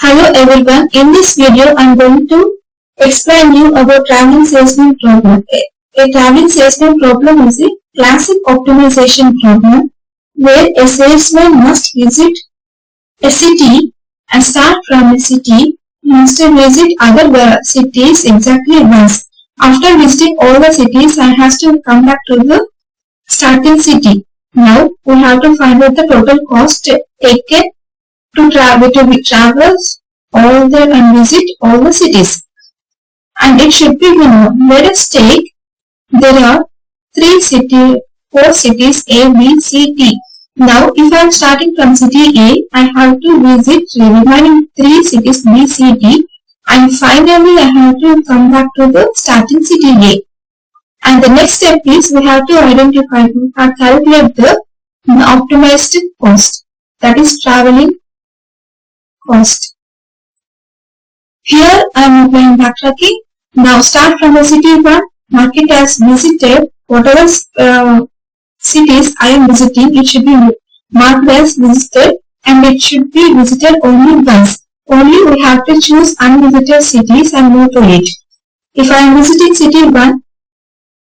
Hello everyone, in this video I am going to explain you about Travelling Salesman Problem. A Travelling Salesman Problem is a classic optimization problem where a salesman must visit a city and start from a city. He must visit other cities exactly once. After visiting all the cities, I has to come back to the starting city. Now we have to find out the total cost taken to travel all the and visit all the cities, and it should be known. Let us take there are four cities A, B, C, D. Now, if I am starting from city A, I have to visit the remaining 3 cities B, C, D, and finally I have to come back to the starting city A. And the next step is we have to identify and calculate the optimized cost, that is traveling cost. Here I am applying backtracking. Now start from the city 1, mark it as visited. Whatever cities I am visiting, it should be marked as visited and it should be visited only once. Only we have to choose unvisited cities and move to it. If I am visiting city 1,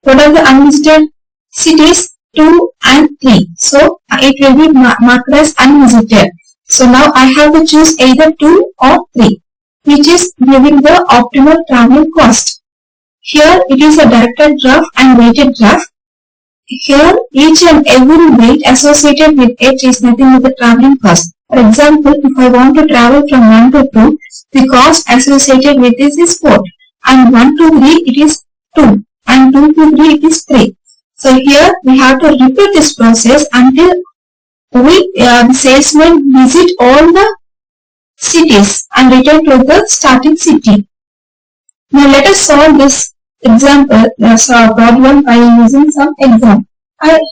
what are the unvisited cities? 2 and 3. So it will be marked as unvisited. So now I have to choose either 2 or 3, which is giving the optimal traveling cost. Here it is a directed graph and weighted graph. Here each and every weight associated with it is nothing but the traveling cost. For example, if I want to travel from 1 to 2, the cost associated with this is 4. And 1 to 3 it is 2. And 2 to 3 it is 3. So here we have to repeat this process until the salesman visit all the cities and return to the starting city. Now let us solve this example problem by using some example.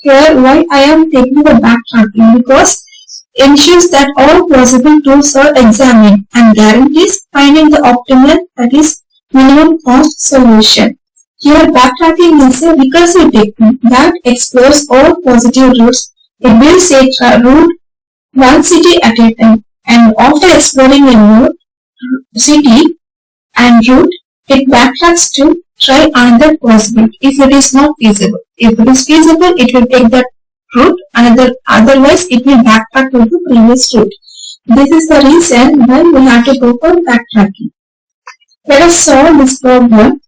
Here why I am taking the backtracking, because it ensures that all possible tools are examined and guarantees finding the optimal, that is minimum cost solution. Here backtracking is a recursive technique that explores all positive routes. It builds a route one city at a time, and after exploring a new city and route, it backtracks to try another possibility if it is not feasible. If it is feasible, it will take that route, otherwise it will backtrack to the previous route. This is the reason why we have to go for backtracking. Let us solve this problem.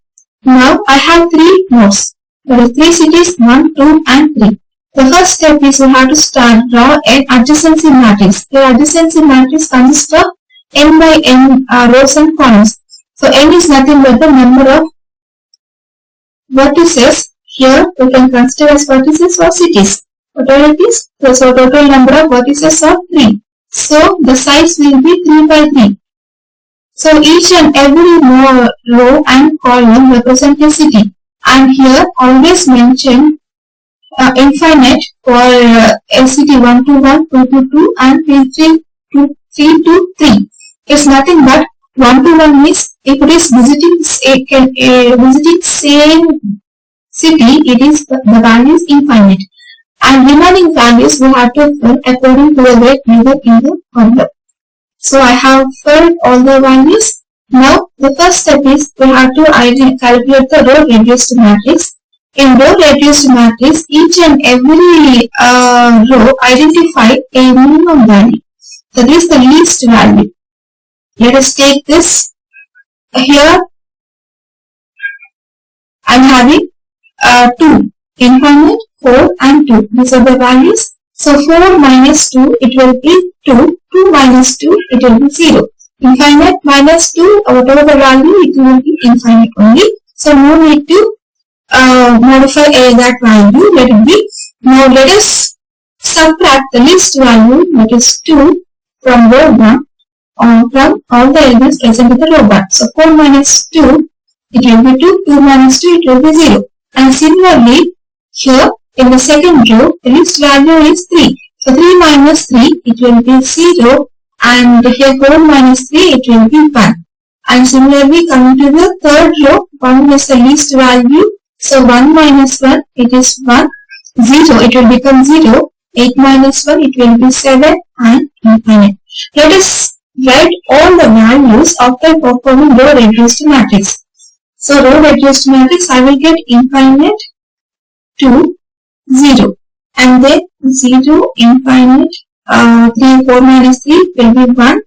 Now I have 3 nodes. There are 3 cities, 1, 2 and 3. The first step is we have to draw an adjacency matrix. The adjacency matrix consists of n by n rows and columns. So n is nothing but the number of vertices. Here we can consider as vertices or cities. Whatever it is, so total number of vertices are 3. So the size will be 3 by 3. So each and every row and column represent a city. And here always mention infinite for city 1 to 1, 2 to 2 and 3 to 3. It's nothing but 1 to 1 means if it is visiting same city, it is the value is infinite. And remaining values we have to fill according to the weight given in the problem. So I have filled all the values. Now the first step is we have to calculate the row reduced matrix. In row reduced matrix, each and every row identify a minimum value. That is the least value. Let us take this. Here I am having 2, infinite, 4 and 2. These are the values. So 4 minus 2 it will be 2. 2 minus 2 it will be 0. Infinite minus 2, whatever the value, it will be infinite only. So no need to modify that value. Let it be. Now let us subtract the least value, that is 2, from row 1 from all the elements present in the row 1. So 4 minus 2 it will be 2. 2 minus 2 it will be 0. And similarly here in the second row the least value is 3. So 3 minus 3 it will be 0, and here 4 minus 3 it will be 1. And similarly coming to the third row, 1 is the least value. So 1 minus 1 it is 1. 0 it will become 0. 8 minus 1 it will be 7 and infinite. Let us write all the values after performing row reduced matrix. So row reduced matrix, I will get infinite to 0, and then 0, infinite, 3, 4 minus 3 will be 1,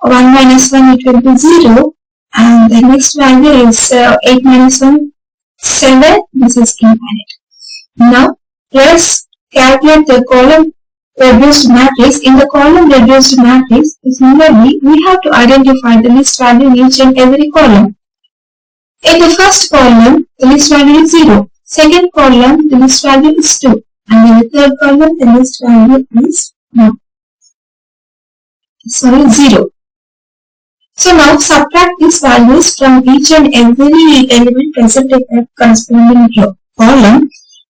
1 minus 1 it will be 0, and the next value is 8 minus 1, 7, this is infinite. Now let's calculate the column reduced matrix. In the column reduced matrix, similarly we have to identify the least value in each and every column. In the first column, the least value is 0. Second column, the least value is 2. And in the third column, the least value is 0. So now subtract these values from each and every element present in the corresponding column.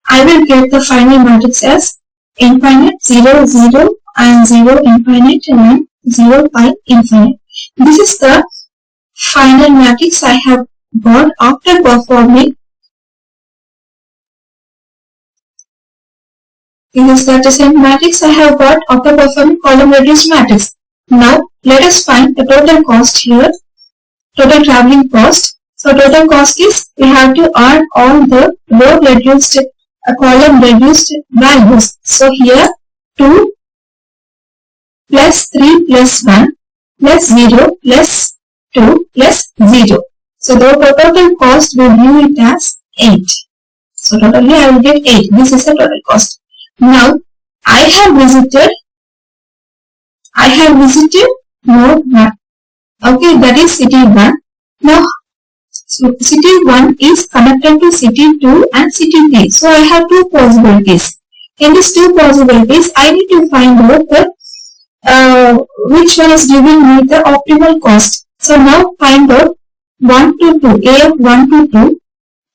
I will get the final matrix as infinite, 0, 0, and 0, infinite, and 0, 5, infinite. This is the final matrix I have got after performing. This is the same matrix I have got after performing column reduced matrix. Now let us find the total cost here, total travelling cost. So total cost is, we have to add all the row reduced, column reduced values. So here 2 plus 3 plus 1 plus 0 plus 2 plus 0. So the total cost will view it as 8. So totally I will get 8. This is the total cost. Now I have visited node 1. Okay, that is city 1. Now city 1 is connected to city 2 and city 3. So I have two possibilities. In these two possibilities, I need to find out the which one is giving me the optimal cost. So now find out 1 to 2, A of 1 to 2.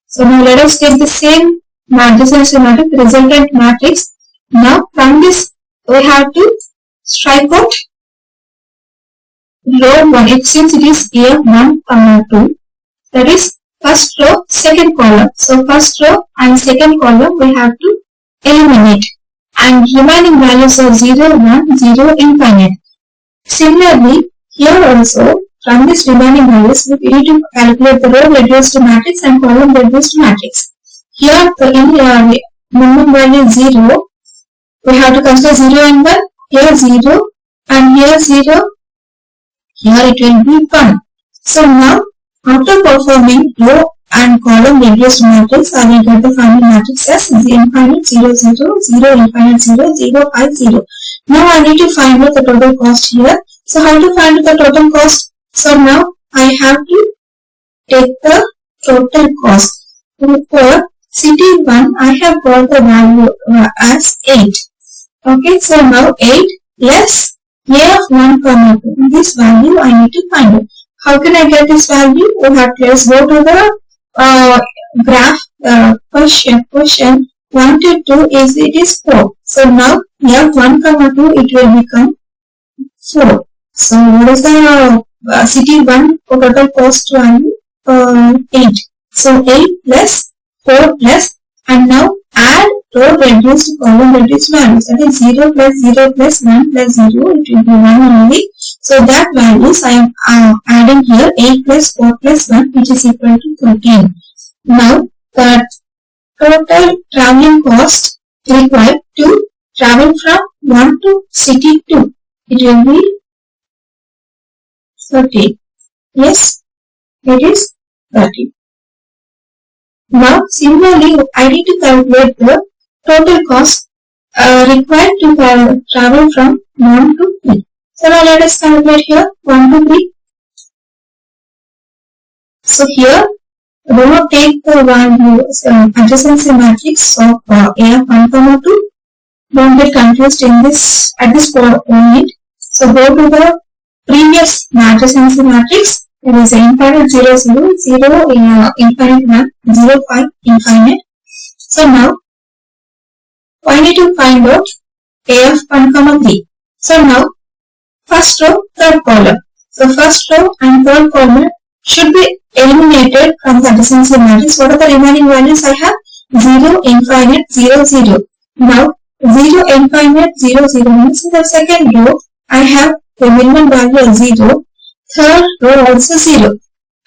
So now let us take the same matrix, resultant matrix. Now from this we have to strike out row 1, since it is A of 1, 2. That is first row, second column. So first row and second column we have to eliminate, and remaining values are 0, 1, 0, infinite. Similarly, here also from this remaining values we need to calculate the row reduced matrix and column reduced matrix. Here the minimum value is 0. We have to consider 0 and 1. Here 0 and here 0. Here it will be 1. So now after performing row and column reduced matrix, I will get the final matrix as infinite 0, 0, 0, infinite 0, 0, 5, 0. Now I need to find out the total cost here. So how to find the total cost? So now I have to take the total cost. For city 1, I have got the value as 8. Okay, so now 8 plus A of 1, 2. This value I need to find out. How can I get this value? We have to, let's go to the graph question 1 to 2 is, it is 4. So now we have 1, 2, it will become 4. So what is the city 1 for total cost value? 8. So 8 plus 4 plus, and now add row reduced column reduced values. That is 0 plus 0 plus 1 plus 0, it will be 1 only. So that values I am adding here, 8 plus 4 plus 1, which is equal to 13. Now the total travelling cost required to travel from 1 to city 2, it will be 13. Yes, it is 13. Now similarly I need to calculate the total cost required to travel from 1 to 3. So now let us calculate here 1 to 3. So here we will take the value adjacency matrix of A of 1, 2. Don't get confused in this at this point. So go to the previous adjacency matrix. It is infinite 0, 0, 0, infinite 1, 0, 5, infinite. So now I need to find out A of 1, 3. So now first row, third column. So first row and third column should be eliminated from the adjacency matrix. What are the remaining values I have? 0, infinite, 0, 0. Now 0, infinite, 0, 0 means in the second row I have the minimum value of 0. third row also 0.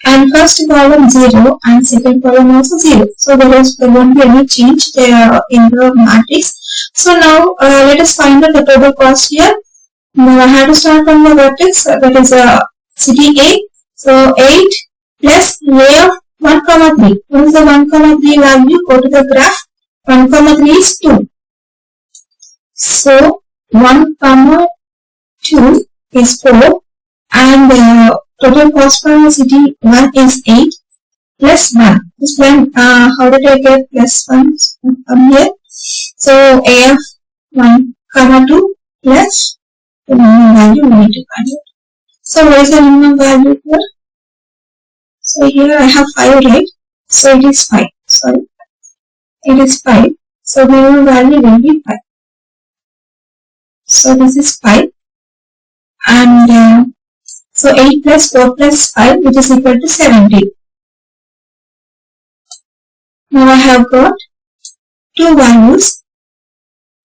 And first column 0 and second column also 0. So there won't be any change there in the matrix. So now let us find out the total cost here. Now I have to start from the vertex, that is city A. So 8 plus A of 1, 3. What is the 1, 3 value? Go to the graph. 1, 3 is 2. So 1, 2 is 4. And total cost for city 1 is 8 plus 1. This one, how did I get plus 1 from here? So A of 1, 2 plus the minimum value we need to find it. So what is the minimum value here? So here I have 5, right? So it is 5. Sorry. It is 5. So minimum value will be 5. So this is 5. And so 8 plus 4 plus 5, which is equal to 17. Now I have got two values,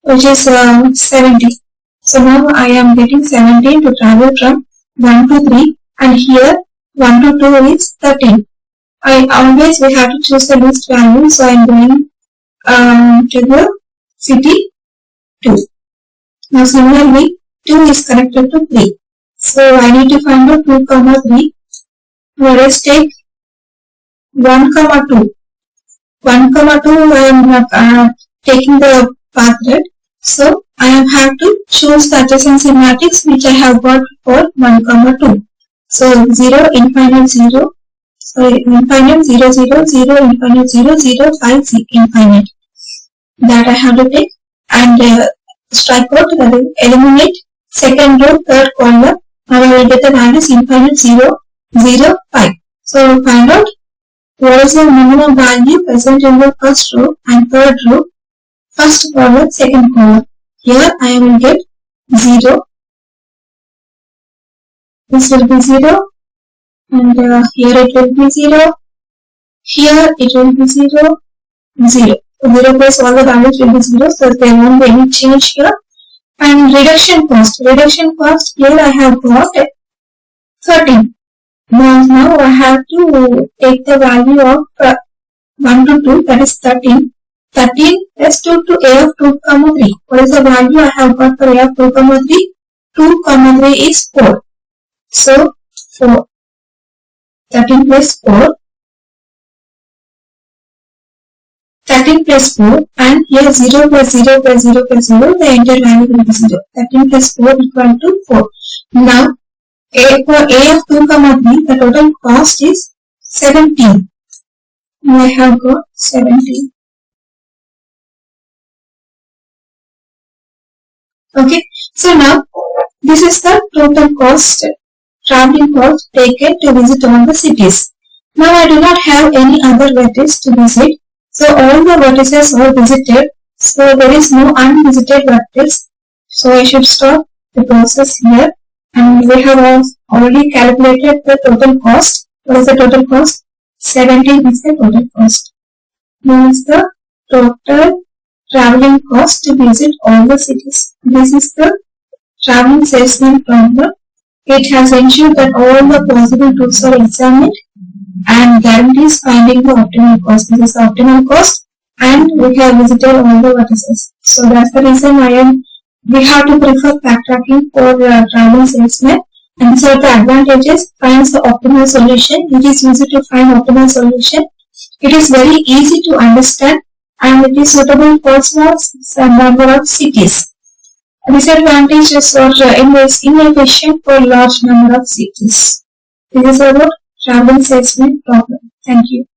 which is 70. So now I am getting 17 to travel from 1 to 3, and here 1 to 2 is 13. We have to choose the least value, so I am going to the city 2. Now similarly 2 is connected to 3. So I need to find out 2, 3. Now let's take 1, 2. 1, 2 I am taking the path, right? So I have to choose the adjacency matrix which I have got for 1, 2. So 0, infinite 0, sorry, infinite 0, 0, 0, infinite 0, 0, 5, infinite. That I have to take and strike out, eliminate second row, third column. Now I will get the values infinite 0, 0, 5. So find out what is the minimum value present in the first row and third row, first column, second column. Here I will get 0. This will be 0. And here it will be 0. Here it will be 0, 0. So 0 plus all the values will be 0. So there won't be any change here. And reduction cost. Reduction cost, here I have got 13. Now I have to take the value of 1 to 2, that is 13. 13 plus 2 to A of 2, 3. What is the value I have got for A of 2, 3? 2, 3 is 4. So 4. 13 plus 4. 13 plus 4, and here 0 plus 0 plus 0 plus 0, the entire value will be 0. 13 plus 4 equal to 4. Now, for A of 2, 3, the total cost is 17. Now I have got 17. Okay, so now this is the total cost, traveling cost taken to visit all the cities. Now I do not have any other vertices to visit. So all the vertices are visited. So there is no unvisited vertex. So I should stop the process here. And we have already calculated the total cost. What is the total cost? 17 is the total cost. Now is the total traveling cost to visit all the cities. This is the traveling salesman problem. It has ensured that all the possible routes are examined and guarantees finding the optimal cost. This is the optimal cost, and we have visited all the vertices. So that's the reason we have to prefer backtracking for traveling salesman. And these are the advantages. Finds the optimal solution. It is easy to find optimal solution. It is very easy to understand, and it is suitable for small number of cities. Disadvantages are inefficient for large number of cities. This is about traveling salesman problem. Thank you.